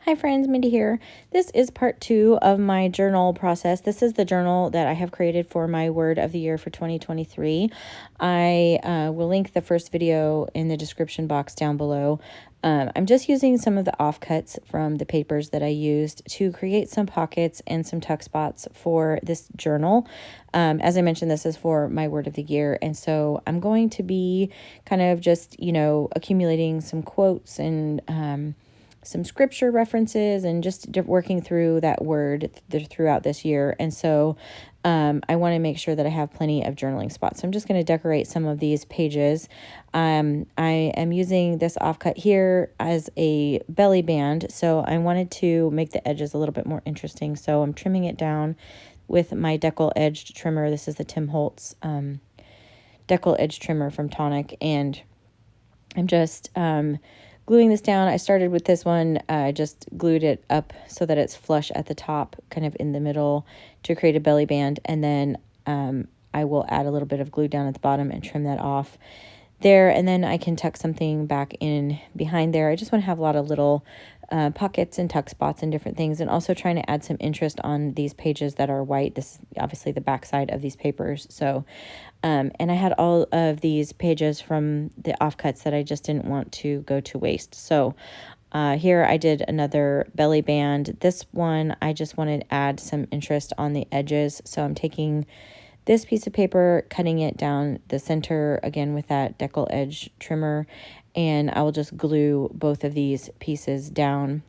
Hi friends, Mindy here. This is part 2 of my journal process. This is the journal that I have created for my word of the year for 2023. I will link the first video in the description box down below. I'm just using some of the offcuts from the papers that I used to create some pockets and some tuck spots for this journal. As I mentioned, this is for my word of the year. And so I'm going to be kind of just, accumulating some quotes and some scripture references and just working through that word throughout this year. And so I want to make sure that I have plenty of journaling spots. So I'm just going to decorate some of these pages. I am using this offcut here as a belly band. So I wanted to make the edges a little bit more interesting. So I'm trimming it down with my decal edged trimmer. This is the Tim Holtz decal edge trimmer from Tonic. And I'm just gluing this down. I started with this one. I just glued it up so that it's flush at the top, kind of in the middle, to create a belly band. And then I will add a little bit of glue down at the bottom and trim that off there. And then I can tuck something back in behind there. I just want to have a lot of little pockets and tuck spots and different things, and also trying to add some interest on these pages that are white. This is obviously the back side of these papers. So and I had all of these pages from the offcuts that I just didn't want to go to waste. So here I did another belly band. This one, I just wanted to add some interest on the edges. So I'm taking this piece of paper, cutting it down the center again with that decal edge trimmer, and I will just glue both of these pieces down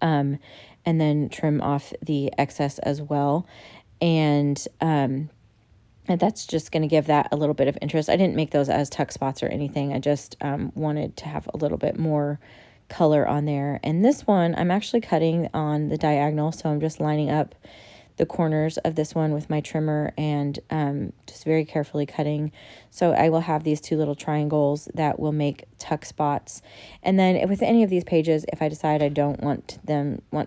and then trim off the excess as well. And that's just going to give that a little bit of interest. I didn't make those as tuck spots or anything. I just wanted to have a little bit more color on there. And this one, I'm actually cutting on the diagonal, so I'm just lining up the corners of this one with my trimmer and just very carefully cutting. So I will have these two little triangles that will make tuck spots. And then with any of these pages, if I decide I don't want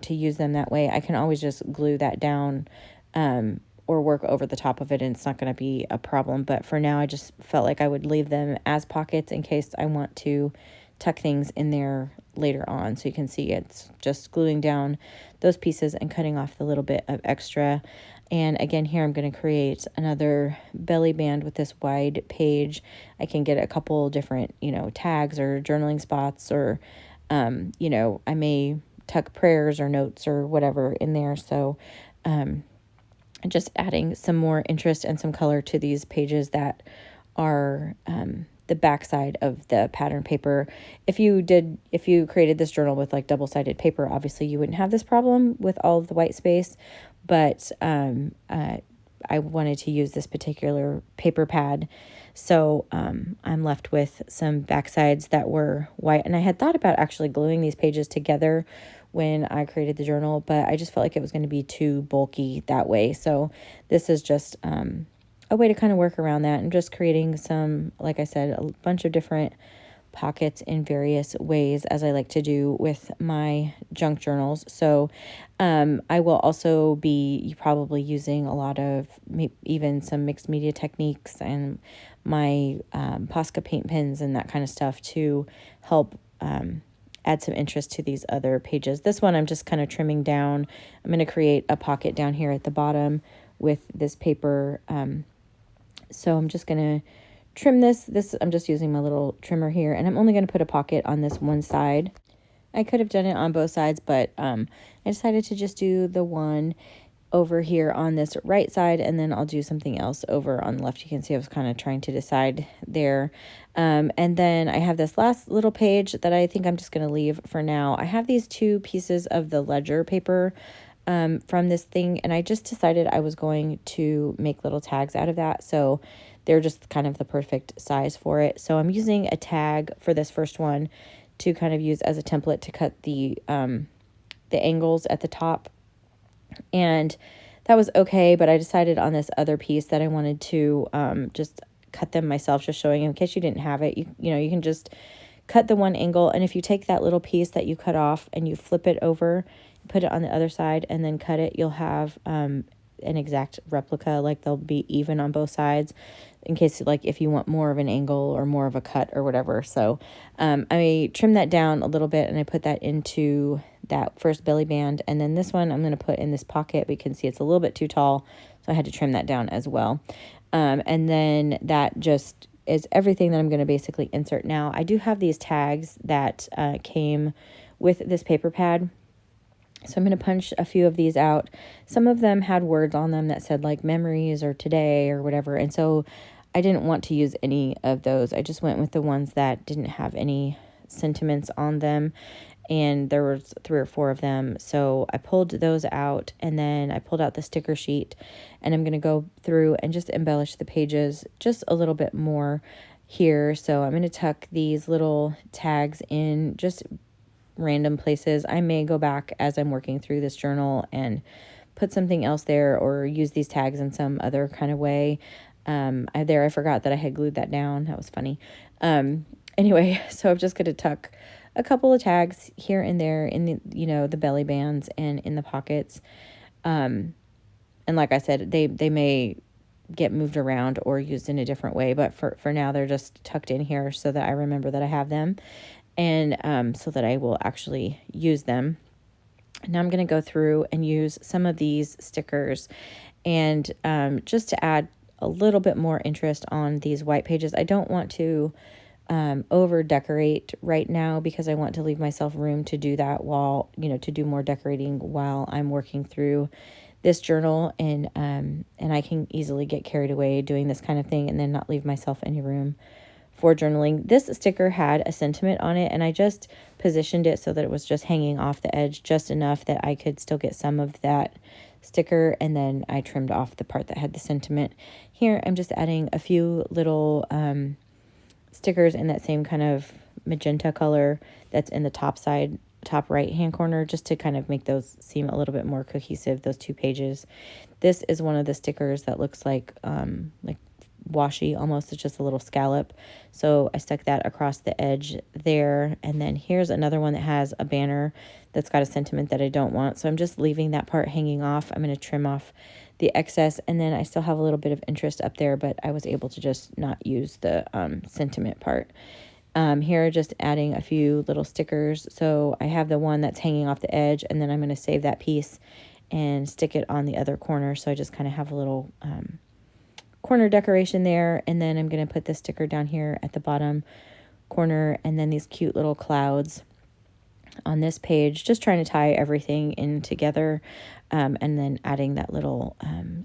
to use them that way, I can always just glue that down or work over the top of it, and it's not going to be a problem. But for now, I just felt like I would leave them as pockets in case I want to tuck things in there later on. So you can see it's just gluing down those pieces and cutting off the little bit of extra. And again, here I'm going to create another belly band with this wide page. I can get a couple different, tags or journaling spots, or, I may tuck prayers or notes or whatever in there. So, just adding some more interest and some color to these pages that are the backside of the pattern paper. If you created this journal with like double-sided paper, obviously you wouldn't have this problem with all of the white space, but I wanted to use this particular paper pad. So I'm left with some backsides that were white, and I had thought about actually gluing these pages together when I created the journal, but I just felt like it was going to be too bulky that way. So this is just a way to kind of work around that, and just creating some, like I said, a bunch of different pockets in various ways, as I like to do with my junk journals. So I will also be probably using a lot of even some mixed media techniques and my Posca paint pens and that kind of stuff to help add some interest to these other pages. This one I'm just kind of trimming down. I'm going to create a pocket down here at the bottom with this paper. So I'm just going to trim this. I'm just using my little trimmer here, and I'm only going to put a pocket on this one side. I could have done it on both sides, but I decided to just do the one over here on this right side, and then I'll do something else over on the left. You can see I was kind of trying to decide there. And then I have this last little page that I think I'm just going to leave for now. I have these two pieces of the ledger paper from this thing, and I just decided I was going to make little tags out of that. So they're just kind of the perfect size for it. So I'm using a tag for this first one to kind of use as a template to cut the angles at the top. And that was okay, but I decided on this other piece that I wanted to just cut them myself, just showing in case you didn't have it. You can just cut the one angle, and if you take that little piece that you cut off and you flip it over, put it on the other side, and then cut it, you'll have an exact replica. Like they'll be even on both sides, in case like if you want more of an angle or more of a cut or whatever. So I trimmed that down a little bit, and I put that into that first belly band. And then this one I'm going to put in this pocket. We can see it's a little bit too tall, so I had to trim that down as well. And then that just is everything that I'm going to basically insert now. I do have these tags that came with this paper pad. So I'm going to punch a few of these out. Some of them had words on them that said like memories or today or whatever. And so I didn't want to use any of those. I just went with the ones that didn't have any sentiments on them. And there was 3 or 4 of them. So I pulled those out, and then I pulled out the sticker sheet, and I'm going to go through and just embellish the pages just a little bit more here. So I'm going to tuck these little tags in just random places. I may go back as I'm working through this journal and put something else there or use these tags in some other kind of way. I forgot that I had glued that down. That was funny. Anyway, so I'm just going to tuck a couple of tags here and there in the, the belly bands and in the pockets. And like I said, they may get moved around or used in a different way, but for now they're just tucked in here so that I remember that I have them, and so that I will actually use them. Now I'm going to go through and use some of these stickers, and just to add a little bit more interest on these white pages. I don't want to over decorate right now because I want to leave myself room to do that while, to do more decorating while I'm working through this journal, and I can easily get carried away doing this kind of thing and then not leave myself any room for journaling. This sticker had a sentiment on it, and I just positioned it so that it was just hanging off the edge just enough that I could still get some of that sticker, and then I trimmed off the part that had the sentiment. Here I'm just adding a few little stickers in that same kind of magenta color that's in the top right hand corner, just to kind of make those seem a little bit more cohesive, those 2 pages. This is one of the stickers that looks like washi almost. It's just a little scallop, so I stuck that across the edge there. And then here's another one that has a banner that's got a sentiment that I don't want, so I'm just leaving that part hanging off. I'm going to trim off the excess, and then I still have a little bit of interest up there, but I was able to just not use the sentiment part. Here, just adding a few little stickers. So I have the one that's hanging off the edge, and then I'm going to save that piece and stick it on the other corner. So I just kind of have a little corner decoration there, and then I'm going to put this sticker down here at the bottom corner, and then these cute little clouds on this page, just trying to tie everything in together, and then adding that little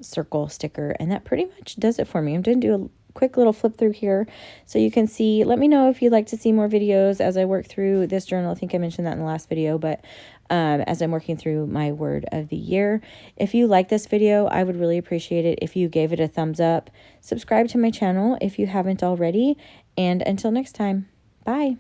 circle sticker, and that pretty much does it for me. I'm going to do a quick little flip through here so you can see. Let me know if you'd like to see more videos as I work through this journal. I think I mentioned that in the last video, but as I'm working through my word of the year. If you like this video, I would really appreciate it if you gave it a thumbs up. Subscribe to my channel if you haven't already, and until next time, bye.